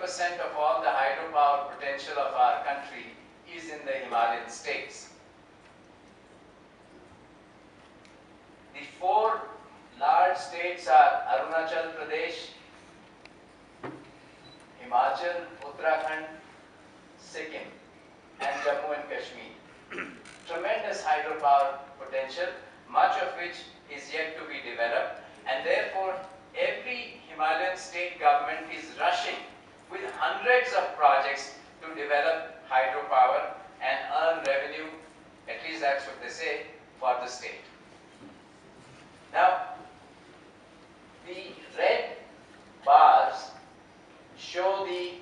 70% of all the hydropower potential of our country is in the Himalayan states. The four large states are Arunachal Pradesh, Himachal, Uttarakhand, Sikkim, and Jammu and Kashmir. Tremendous hydropower potential, much of which is yet to be developed, and therefore every Himalayan state government is rushing with hundreds of projects to develop hydropower and earn revenue, at least that's what they say, for the state. Now, the red bars show the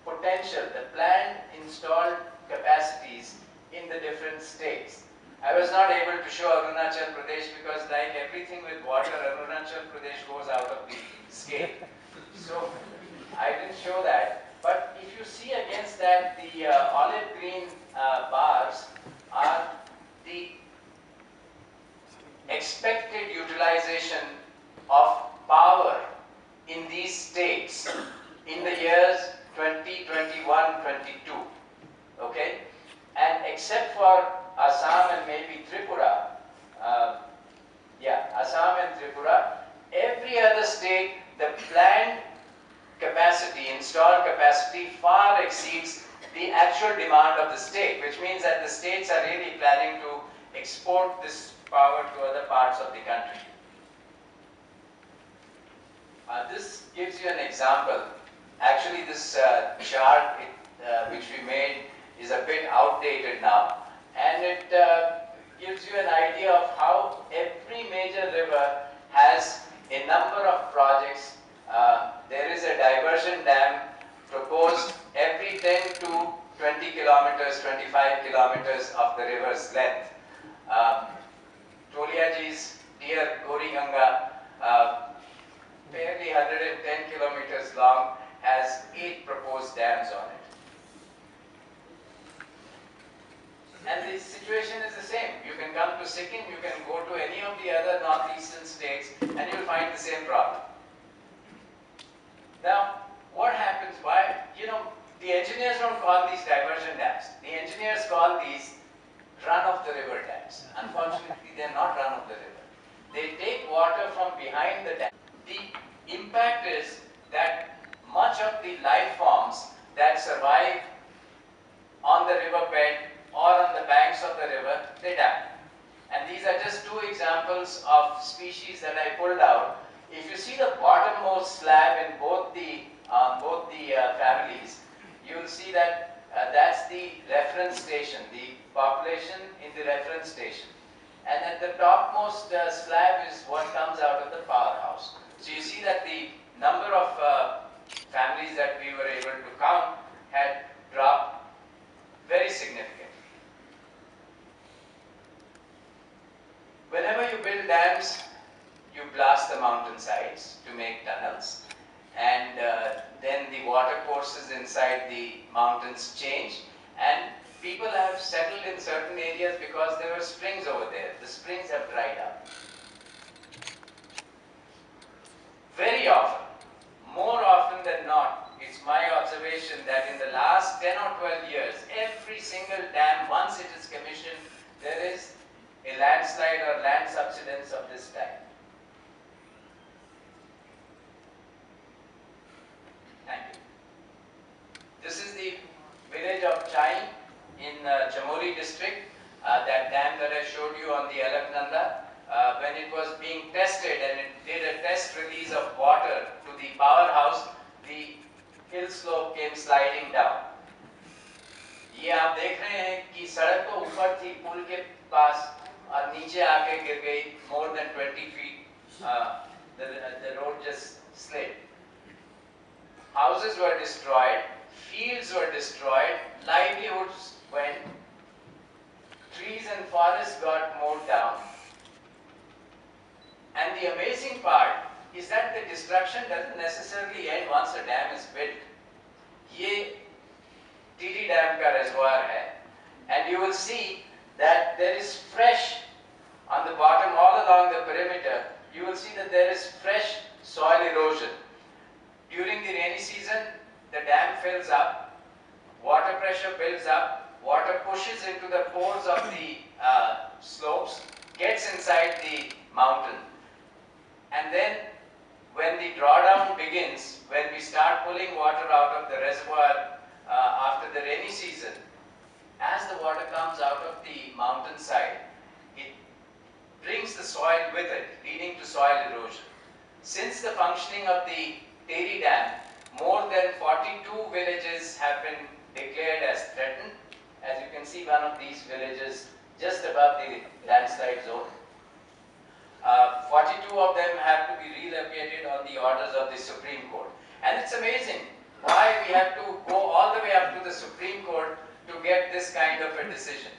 potential, the planned installed capacities in the different states. I was not able to show Arunachal Pradesh because, like everything with water, Arunachal Pradesh goes out of the scale. So I didn't show that. But if you see against that, the olive green bars are the expected utilization of power in these states in the years 2021, 22. Okay? And except for Assam and maybe Tripura, Assam and Tripura, every other state, the planned capacity, installed capacity far exceeds the actual demand of the state, which means that the states are really planning to export this power to other parts of the country. This gives you an example. Actually, this chart which we made is a bit outdated now, and it gives you an idea of how every major river has a number of projects. There is a diversion dam proposed every 10 to 20 kilometers, 25 kilometers of the river's length. Toliaji's dear Goriganga, barely 110 kilometers long, has 8 proposed dams on it. And the situation is the same. You can come to Sikkim, you can go to any of the other northeastern states, and you'll find the same problem. Now, what happens? Why? The engineers don't call these diversion dams. The engineers call these run-of-the-river dams. Unfortunately, they're not run-of-the-river. They take water from behind the dam. The impact is that much of the life forms that survive on the riverbed or on the banks of the river, they die. And these are just 2 examples of species that I pulled out. If you see the bottommost slab in both the families, you will see that that's the reference station, the population in the reference station. And at the topmost slab is what comes out of the powerhouse. So you see that the number of families that we were able to count had dropped very significantly. Whenever you build dams, you blast the mountain sides to make tunnels, and then the water courses inside the mountains change, and people have settled in certain areas because there were springs over there. The springs have dried up. Very often, more often than not, it's my observation that in the last 10 or 12 years, every single dam, once it is commissioned, there is a landslide or land subsidence of this type. Thank you. This is the village of Chai in Chamoli district, that dam that I showed you on the Alaknanda. When it was being tested and it did a test release of water to the powerhouse, the hill slope came sliding down. ये आप देख रहे हैं कि सड़क तो ऊपर थी पुल के पास और नीचे आके गिर गई. More than 20 feet, the road just slid. Houses were destroyed, fields were destroyed, livelihoods went, trees and forests got mowed down. And the amazing part is that the destruction doesn't necessarily end once a dam is built. ये TD dam का reservoir है, and you will see that there is fresh on the bottom, all along the perimeter. You will see that there is fresh soil erosion. During the season, the dam fills up, water pressure builds up, water pushes into the pores of the slopes, gets inside the mountain, and then when the drawdown begins, when we start pulling water out of the reservoir after the rainy season, as the water comes out of the mountainside, it brings the soil with it, leading to soil erosion. Since the functioning of the Teri Dam, more than 42 villages have been declared as threatened. As you can see, one of these villages just above the landslide zone. 42 of them have to be relocated on the orders of the Supreme Court. And it's amazing why we have to go all the way up to the Supreme Court to get this kind of a decision.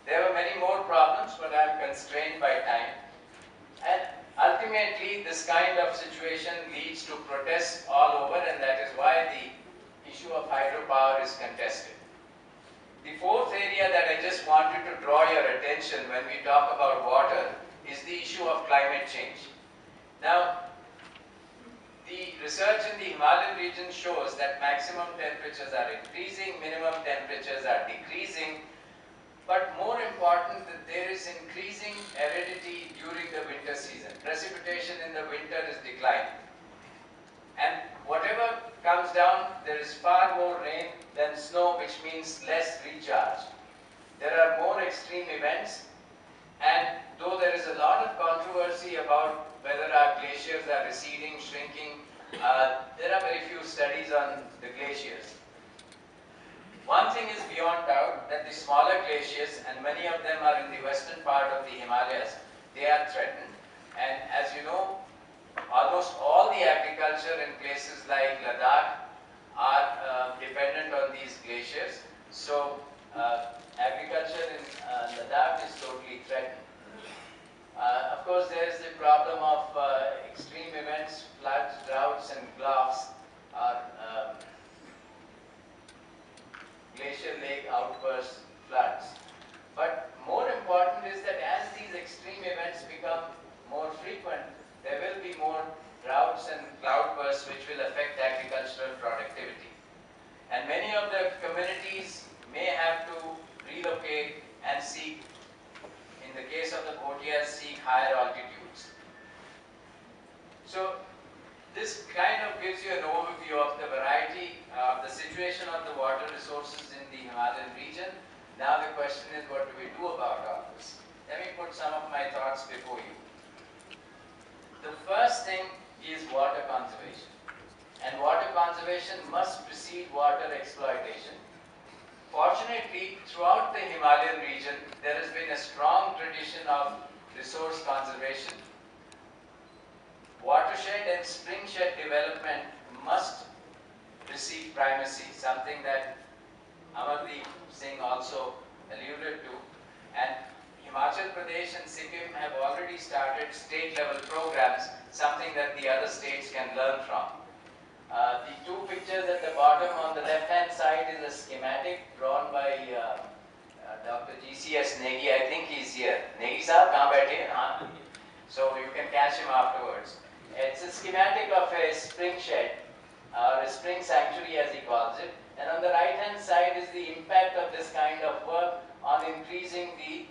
There were many more problems, but I am constrained by time. And ultimately, this kind of situation leads to protests all over, and that is why the issue of hydropower is contested. The fourth area that I just wanted to draw your attention when we talk about water is the issue of climate change. Now, the research in the Himalayan region shows that maximum temperatures are increasing, minimum temperatures are decreasing, but more important that there is increasing aridity during the winter season. Precipitation in the winter is declining. And whatever comes down, there is far more rain than snow, which means less recharge. There are more extreme events, and though there is a lot of controversy about whether our glaciers are receding, shrinking, there are very few studies on the glaciers. One thing is beyond doubt that the smaller glaciers, and many of them are in the western part of the Himalayas, they are threatened. And as you know, almost all the agriculture in places like Ladakh are dependent on these glaciers. So agriculture in Ladakh is totally threatened. Of course, there is the problem of extreme events, floods, droughts, and gloughs, or glacier lake outbursts, floods. But more important is that as these extreme events become more frequent, there will be more droughts and cloudbursts which will affect agricultural productivity. And many of the communities may have to relocate and seek, in the case of the Bhotias, seek higher altitudes. So this kind of gives you an overview of the variety of the situation of the water resources in the Himalayan region. Now the question is, what do we do about all this? Let me put some of my thoughts before you. The first thing is water conservation. And water conservation must precede water exploitation. Fortunately, throughout the Himalayan region, there has been a strong tradition of resource conservation. Watershed and springshed development must receive primacy, something that Amardeep Singh also alluded to. And Himachal Pradesh and Sikkim have already started state-level programs, something that the other states can learn from. The two pictures at the bottom on the left-hand side is a schematic drawn by Dr. GCS Negi. I think he's here. Negi sahab, kahan baithe hain? Haan. So you can catch him afterwards. It's a schematic of a spring shed, or a spring sanctuary as he calls it. And on the right-hand side is the impact of this kind of work on increasing the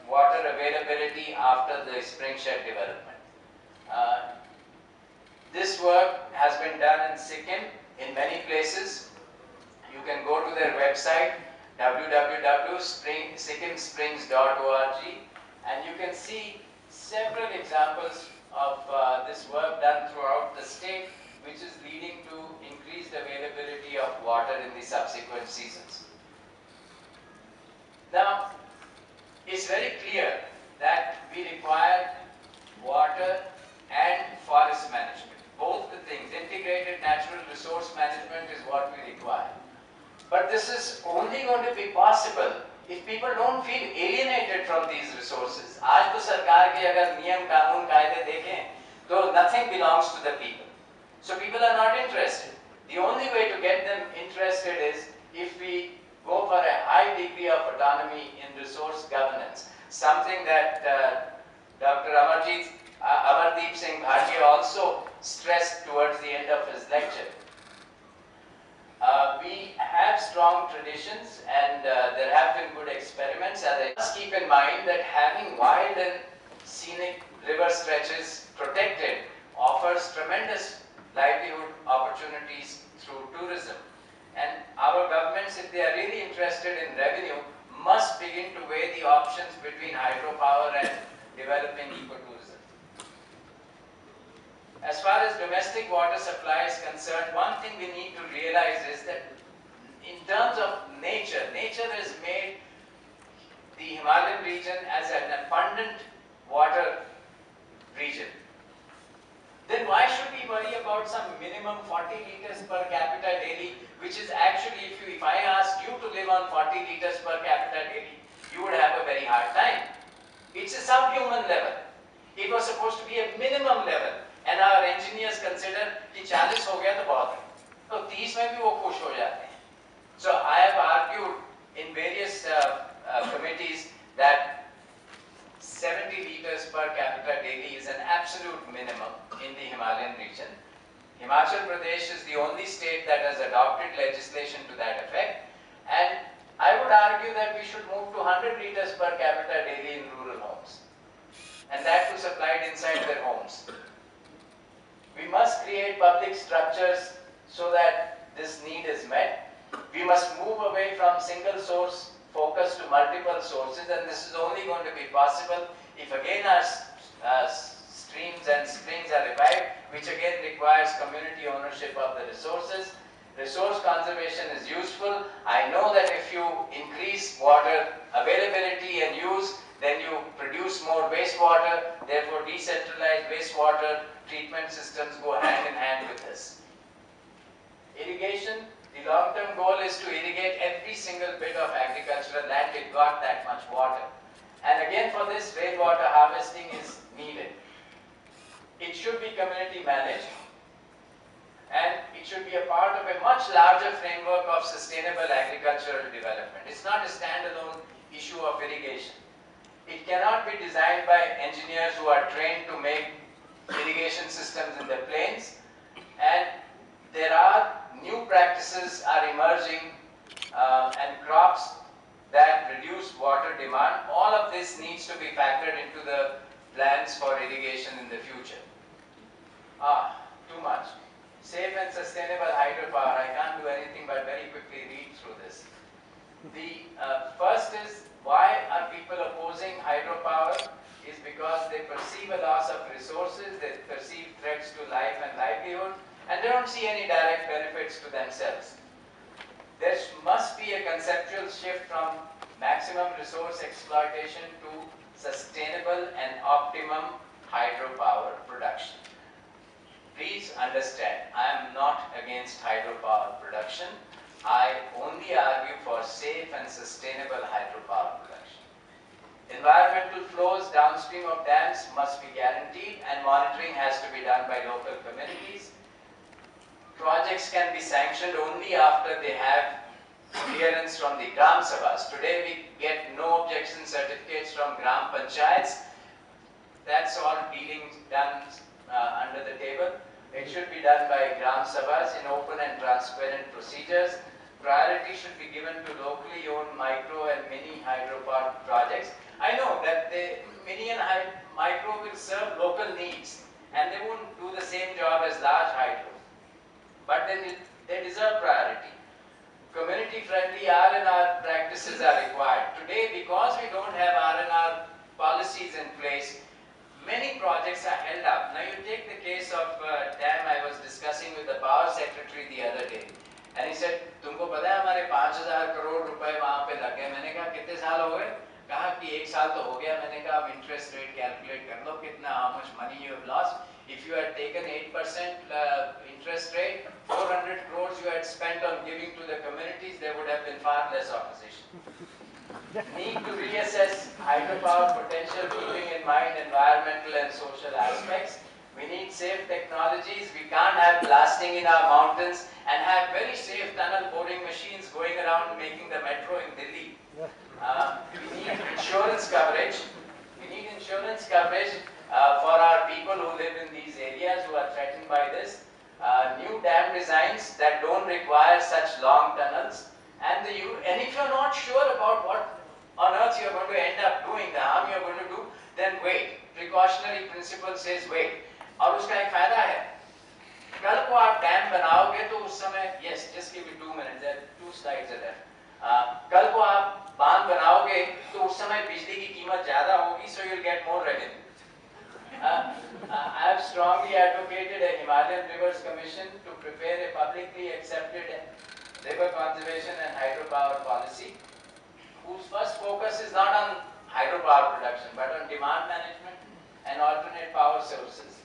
water availability after the spring shed development. This work has been done in Sikkim in many places. You can go to their website www.sikkimsprings.org and you can see several examples of this work done throughout the state, which is leading to increased availability of water in the subsequent seasons. Now, it's very clear that we require water and forest management. Both the things, integrated natural resource management is what we require. But this is only going to be possible if people don't feel alienated from these resources. आज तो सरकार के अगर नियम कानून कायदे देखें तो nothing belongs to the people. So people are not interested. The only way to get them interested is if we go for a high degree of autonomy in resource governance, something that Dr. Amarjeet Amardeep Singh Bhatia also stressed towards the end of his lecture. We have strong traditions and there have been good experiments, and I must keep in mind that having wild and scenic river stretches protected offers tremendous livelihood opportunities through tourism. And our governments, if they are really interested in revenue, must begin to weigh the options between hydropower and developing ecotourism. As far as domestic water supply is concerned, one thing we need to realize is that in terms of nature, nature has made the Himalayan region as an abundant water region. Then why should we worry about some minimum 40 liters per capita daily, which is actually, if I asked you to live on 40 liters per capita daily, you would have a very hard time. It's a subhuman level. It was supposed to be a minimum level, and our engineers consider कि 40 हो गया तो बहुत है, तो 30 में भी वो खुश हो जाते हैं. So I have argued in various committees that 70 liters per capita daily is an absolute minimum in the Himalayan region. Himachal Pradesh is the only state that has adopted legislation to that effect, and I would argue that we should move to 100 liters per capita daily in rural homes, and that too supplied inside their homes. We must create public structures so that this need is met. We must move away from single source focus to multiple sources, and this is only going to be possible if again our streams and springs are revived, which again requires community ownership of the resources. Resource conservation is useful. I know that if you increase water availability and use, then you produce more wastewater, therefore decentralized wastewater treatment systems go hand in hand with this. Irrigation, the long-term goal is to irrigate every single bit of agricultural land it got that much water. And again, for this, rainwater harvesting is needed. It should be community managed, and it should be a part of a much larger framework of sustainable agricultural development. It's not a standalone issue of irrigation. It cannot be designed by engineers who are trained to make irrigation systems in the plains, and there are new practices are emerging and crops that reduce water demand. All of this needs to be factored into the plans for irrigation in the future. Too much. Safe and sustainable hydropower. I can't do anything but very quickly read through this. The first is, why are people opposing hydropower? Is because they perceive a loss of resources, they perceive threats to life and livelihood, and they don't see any direct benefits to themselves. There must be a conceptual shift from maximum resource exploitation to sustainable and optimum hydropower production. Please understand, I am not against hydropower production. I only argue for safe and sustainable hydropower production. Environmental flows downstream of dams must be guaranteed, and monitoring has to be done by local communities. Projects can be sanctioned only after they have clearance from the Gram Sabhas. Today we get no objection certificates from Gram Panchayats. That's all dealing done under the table. It should be done by Gram Sabhas in open and transparent procedures. Priority should be given to locally owned micro and mini hydropower projects. I know that the mini and micro will serve local needs, and they won't do the same job as large hydro, but then they deserve priority. Community-friendly R&R practices are required. Today, because we don't have R&R policies in place, many projects are held up. Now you take the case of dam I was discussing with the power secretary the other day, and he said, तुमको पता है हमारे 5,000 करोड़ रुपए वहाँ पे लगे. मैंने कहा कितने साल हो गए? कहा कि 1 साल तो हो गया. मैंने कहा अब इंटरेस्ट रेट कैलकुलेट कर लो कितना, how much money you have lost. If you had taken 8% interest rate, 400 crores you had spent on giving to the communities, there would have been far less opposition. Need to reassess hydropower potential, keeping in mind environmental and social aspects. We need safe technologies. We can't have blasting in our mountains and have very safe tunnel boring machines going around making the metro in Delhi. We need insurance coverage. We need insurance coverage for our people who live in these areas who are threatened by this. New dam designs that don't require such long tunnels. And if you're not sure about what on earth you're going to end up doing, the harm you're going to do, then wait. Precautionary principle says wait. और उसका एक फायदा है, कल को आप dam बनाओगे तो उस समय, yes, just give me 2 minutes, there are 2 slides are there. कल को आप बांध बनाओगे तो उस समय बिजली की कीमत ज़्यादा होगी, so you'll get more revenue. I have strongly advocated a Himalayan Rivers Commission to prepare a publicly accepted river conservation and hydropower policy, whose first focus is not on hydropower production but on demand management and alternate power sources.